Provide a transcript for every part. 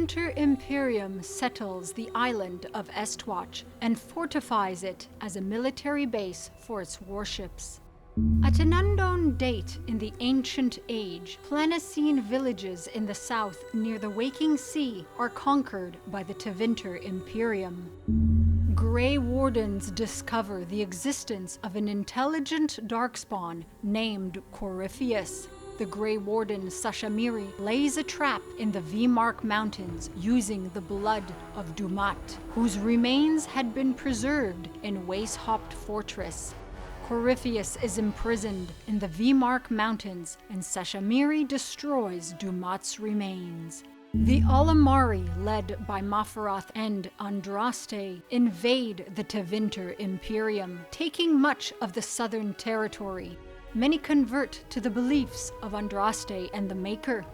Tevinter Imperium settles the island of Estwatch and fortifies it as a military base for its warships. At an unknown date in the ancient age, Planocene villages in the south near the Waking Sea are conquered by the Tevinter Imperium. Grey Wardens discover the existence of an intelligent darkspawn named Corypheus. The Grey Warden Sashamiri lays a trap in the Vimmark Mountains using the blood of Dumat, whose remains had been preserved in Waste-Hopped Fortress. Corypheus is imprisoned in the Vimmark Mountains, and Sashamiri destroys Dumat's remains. The Alamari, led by Mafarath and Andraste, invade the Tevinter Imperium, taking much of the southern territory. Many convert to the beliefs of Andraste and the Maker.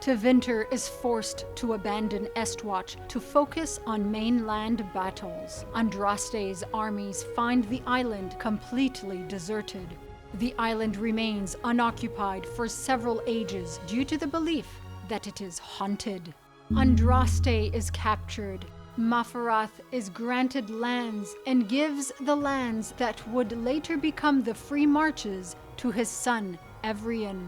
Tevinter is forced to abandon Estwatch to focus on mainland battles. Andraste's armies find the island completely deserted. The island remains unoccupied for several ages due to the belief that it is haunted. Andraste is captured. Mafarath is granted lands and gives the lands that would later become the Free Marches to his son, Evrian.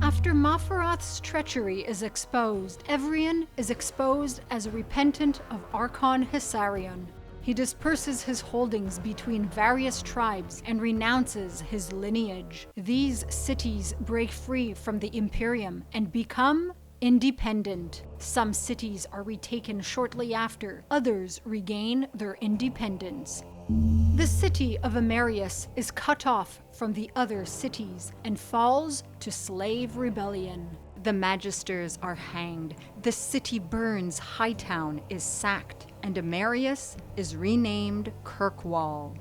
After Mafarath's treachery is exposed, Evrian is exposed as a repentant of Archon Hissarion. He disperses his holdings between various tribes and renounces his lineage. These cities break free from the Imperium and become independent. Some cities are retaken shortly after, others regain their independence. The city of Amerius is cut off from the other cities and falls to slave rebellion. The Magisters are hanged, the city burns, Hightown is sacked, and Amerius is renamed Kirkwall.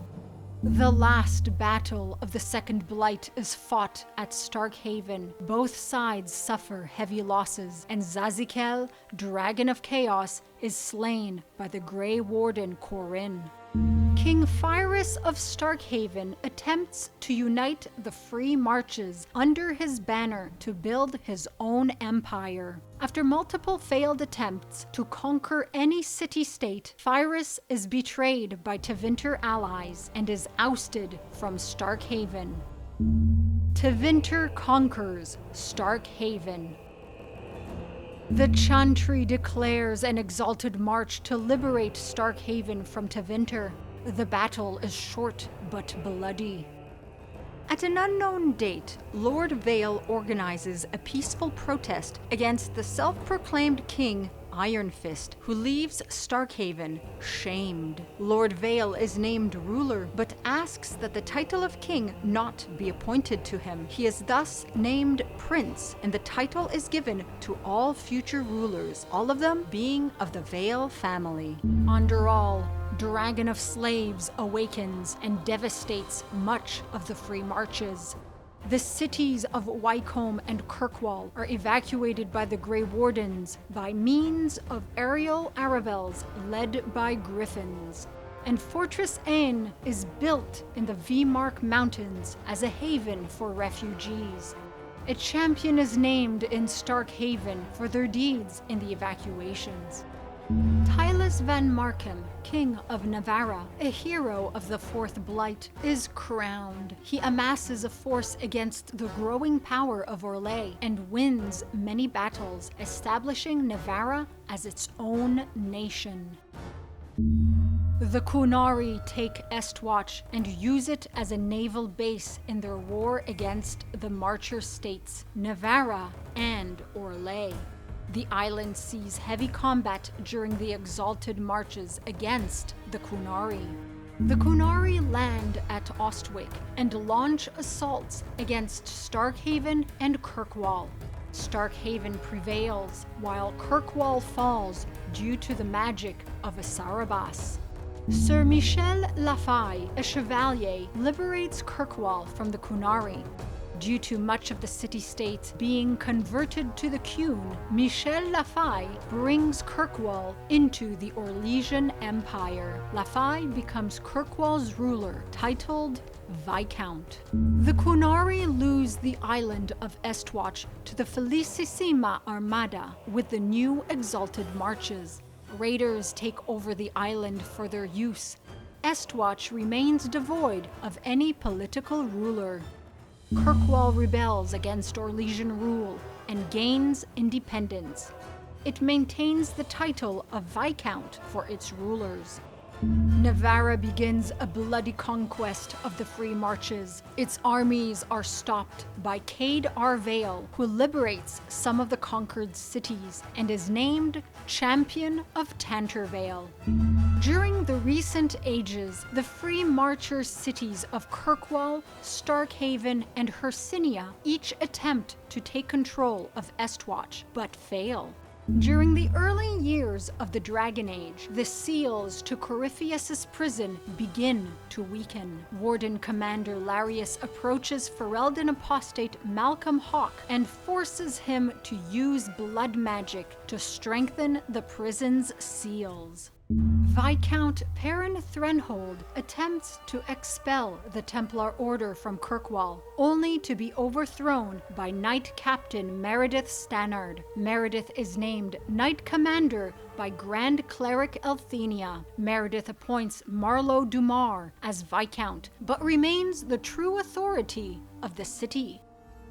The last battle of the Second Blight is fought at Starhaven. Both sides suffer heavy losses, and Zazikel, Dragon of Chaos, is slain by the Grey Warden Corin. King Phyrus of Starhaven attempts to unite the Free Marches under his banner to build his own empire. After multiple failed attempts to conquer any city-state, Phyrus is betrayed by Tevinter allies and is ousted from Starhaven. Tevinter conquers Starhaven. The Chantry declares an exalted march to liberate Starhaven from Tevinter. The battle is short but bloody. At an unknown date, Lord Vale organizes a peaceful protest against the self-proclaimed king Iron Fist, who leaves Starhaven shamed. Lord Vale is named ruler, but asks that the title of king not be appointed to him. He is thus named prince, and the title is given to all future rulers, all of them being of the Vale family. Underall, Dragon of Slaves awakens and devastates much of the Free Marches. The cities of Wycombe and Kirkwall are evacuated by the Grey Wardens by means of aerial Arabels led by griffins. And Fortress Ain is built in the Vimmark Mountains as a haven for refugees. A champion is named in Starhaven for their deeds in the evacuations. Tylus van Markham, King of Navarra, a hero of the Fourth Blight, is crowned. He amasses a force against the growing power of Orlais and wins many battles, establishing Navarra as its own nation. The Qunari take Estwatch and use it as a naval base in their war against the Marcher states, Navarra and Orlais. The island sees heavy combat during the exalted marches against the Qunari. The Qunari land at Ostwick and launch assaults against Starhaven and Kirkwall. Starhaven prevails, while Kirkwall falls due to the magic of Asarabas. Sir Michel Lafaye, a chevalier, liberates Kirkwall from the Qunari. Due to much of the city-states being converted to the Qun, Michel Lafay brings Kirkwall into the Orlesian Empire. Lafay becomes Kirkwall's ruler, titled Viscount. The Qunari lose the island of Estwatch to the Felicissima Armada with the new exalted Marches. Raiders take over the island for their use. Estwatch remains devoid of any political ruler. Kirkwall rebels against Orlesian rule and gains independence. It maintains the title of Viscount for its rulers. Navarra begins a bloody conquest of the Free Marches. Its armies are stopped by Cade Arvale, who liberates some of the conquered cities and is named Champion of Tantervale. During the recent ages, the Free Marchers cities of Kirkwall, Starhaven, and Hercynia each attempt to take control of Estwatch, but fail. During the early years of the Dragon Age, the seals to Corypheus' prison begin to weaken. Warden Commander Larius approaches Ferelden apostate Malcolm Hawk and forces him to use blood magic to strengthen the prison's seals. Viscount Perrin Threnhold attempts to expel the Templar Order from Kirkwall, only to be overthrown by Knight Captain Meredith Stannard. Meredith is named Knight Commander by Grand Cleric Elthenia. Meredith appoints Marlowe Dumar as Viscount, but remains the true authority of the city.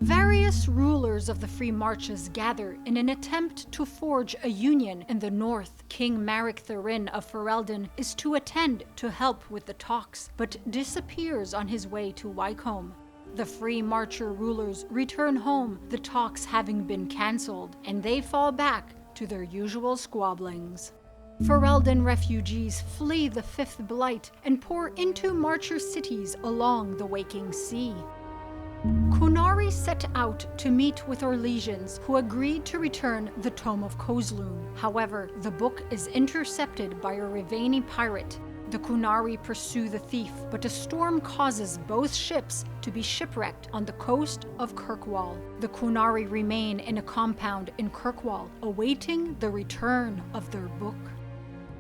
Various rulers of the Free Marches gather in an attempt to forge a union in the north. King Maric Therin of Ferelden is to attend to help with the talks, but disappears on his way to Wycombe. The Free Marcher rulers return home, the talks having been cancelled, and they fall back to their usual squabblings. Ferelden refugees flee the Fifth Blight and pour into Marcher cities along the Waking Sea. Qunari set out to meet with Orlesians, who agreed to return the Tome of Kozlun. However, the book is intercepted by a Rivani pirate. The Qunari pursue the thief, but a storm causes both ships to be shipwrecked on the coast of Kirkwall. The Qunari remain in a compound in Kirkwall, awaiting the return of their book.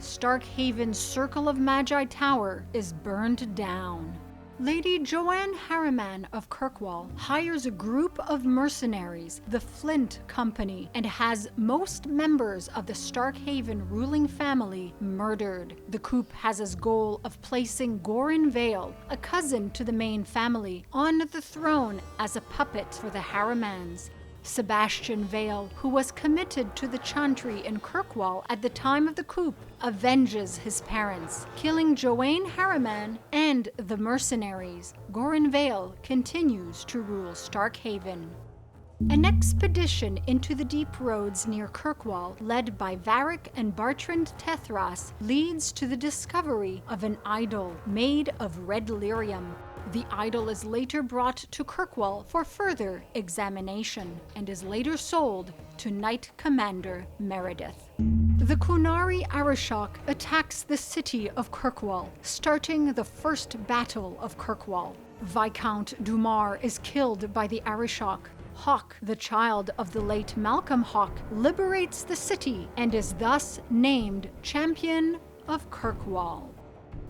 Starkhaven's Circle of Magi Tower is burned down. Lady Joanne Harriman of Kirkwall hires a group of mercenaries, the Flint Company, and has most members of the Starkhaven ruling family murdered. The coup has as goal of placing Gorin Vale, a cousin to the main family, on the throne as a puppet for the Harrimans. Sebastian Vale, who was committed to the Chantry in Kirkwall at the time of the coup, avenges his parents, killing Joanne Harriman and the mercenaries. Gorin Vale continues to rule Starkhaven. An expedition into the deep roads near Kirkwall, led by Varric and Bartrand Tethras, leads to the discovery of an idol made of red lyrium. The idol is later brought to Kirkwall for further examination and is later sold to Knight Commander Meredith. The Qunari Arishok attacks the city of Kirkwall, starting the first battle of Kirkwall. Viscount Dumar is killed by the Arishok. Hawk, the child of the late Malcolm Hawk, liberates the city and is thus named Champion of Kirkwall.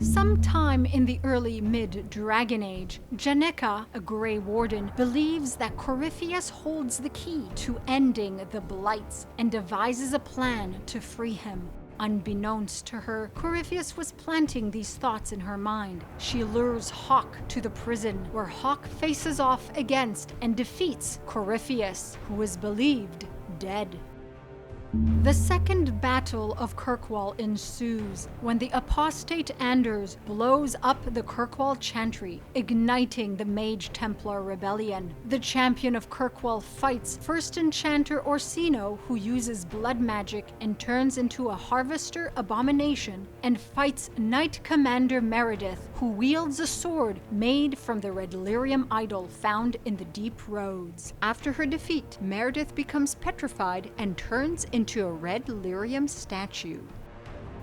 Sometime in the early mid-Dragon Age, Janeka, a Grey Warden, believes that Corypheus holds the key to ending the Blights and devises a plan to free him. Unbeknownst to her, Corypheus was planting these thoughts in her mind. She lures Hawk to the prison, where Hawk faces off against and defeats Corypheus, who is believed dead. The Second Battle of Kirkwall ensues when the apostate Anders blows up the Kirkwall Chantry, igniting the Mage Templar rebellion. The champion of Kirkwall fights First Enchanter Orsino, who uses blood magic and turns into a harvester abomination, and fights Knight Commander Meredith, who wields a sword made from the Red Lyrium idol found in the deep roads. After her defeat, Meredith becomes petrified and turns into a Red Lyrium statue.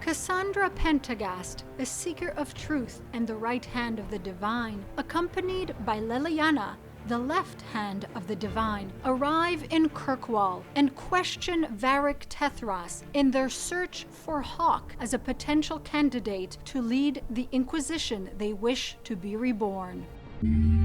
Cassandra Pentagast, a seeker of truth and the right hand of the divine, accompanied by Leliana, the left hand of the divine, arrive in Kirkwall and question Varric Tethras in their search for Hawk as a potential candidate to lead the Inquisition they wish to be reborn.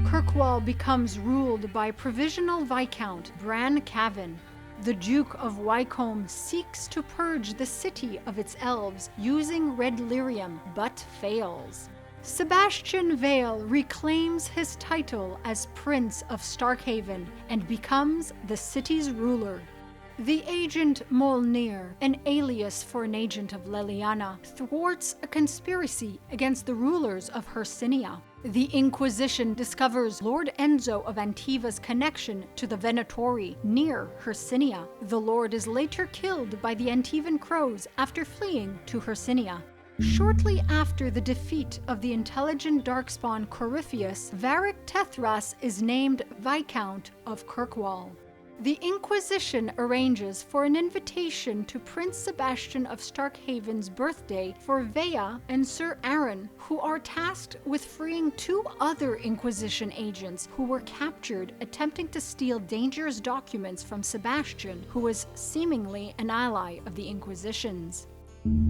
Kirkwall becomes ruled by Provisional Viscount Bran Cavan. The Duke of Wycombe seeks to purge the city of its elves using Red Lyrium, but fails. Sebastian Vale reclaims his title as Prince of Starhaven and becomes the city's ruler. The agent Molnir, an alias for an agent of Leliana, thwarts a conspiracy against the rulers of Hercynia. The Inquisition discovers Lord Enzo of Antiva's connection to the Venatori near Hercynia. The Lord is later killed by the Antivan Crows after fleeing to Hercynia. Shortly after the defeat of the intelligent darkspawn Corypheus, Varric Tethras is named Viscount of Kirkwall. The Inquisition arranges for an invitation to Prince Sebastian of Starkhaven's birthday for Vea and Sir Aaron, who are tasked with freeing two other Inquisition agents who were captured attempting to steal dangerous documents from Sebastian, who was seemingly an ally of the Inquisition's.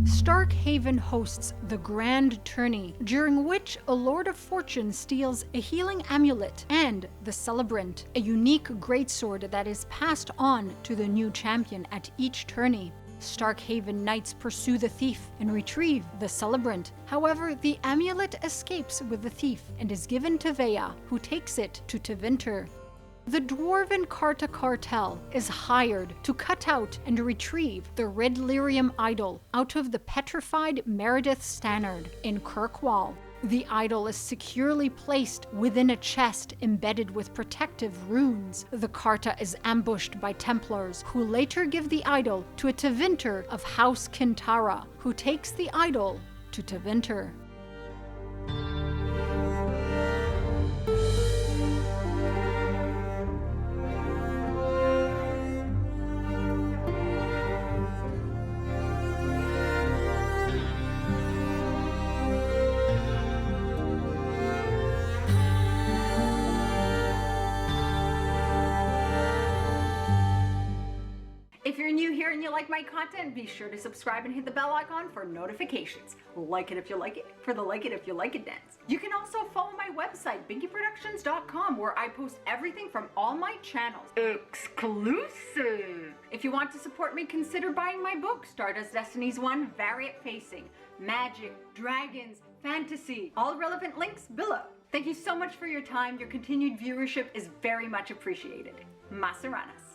Starkhaven hosts the Grand Tourney, during which a Lord of Fortune steals a healing amulet and the Celebrant, a unique greatsword that is passed on to the new champion at each tourney. Starhaven knights pursue the thief and retrieve the Celebrant. However, the amulet escapes with the thief and is given to Vea, who takes it to Tevinter. The Dwarven Carta Cartel is hired to cut out and retrieve the Red Lyrium idol out of the petrified Meredith Stannard in Kirkwall. The idol is securely placed within a chest embedded with protective runes. The Carta is ambushed by Templars, who later give the idol to a Tevinter of House Kintara, who takes the idol to Tevinter. If you're new here and you like my content, be sure to subscribe and hit the bell icon for notifications. Like it if you like it, for the like it if you like it dance. You can also follow my website, binkyproductions.com, where I post everything from all my channels. Exclusive! If you want to support me, consider buying my book, Stardust Destinies 1, Variant Facing, Magic, Dragons, Fantasy, all relevant links below. Thank you so much for your time. Your continued viewership is very much appreciated. Maseranas.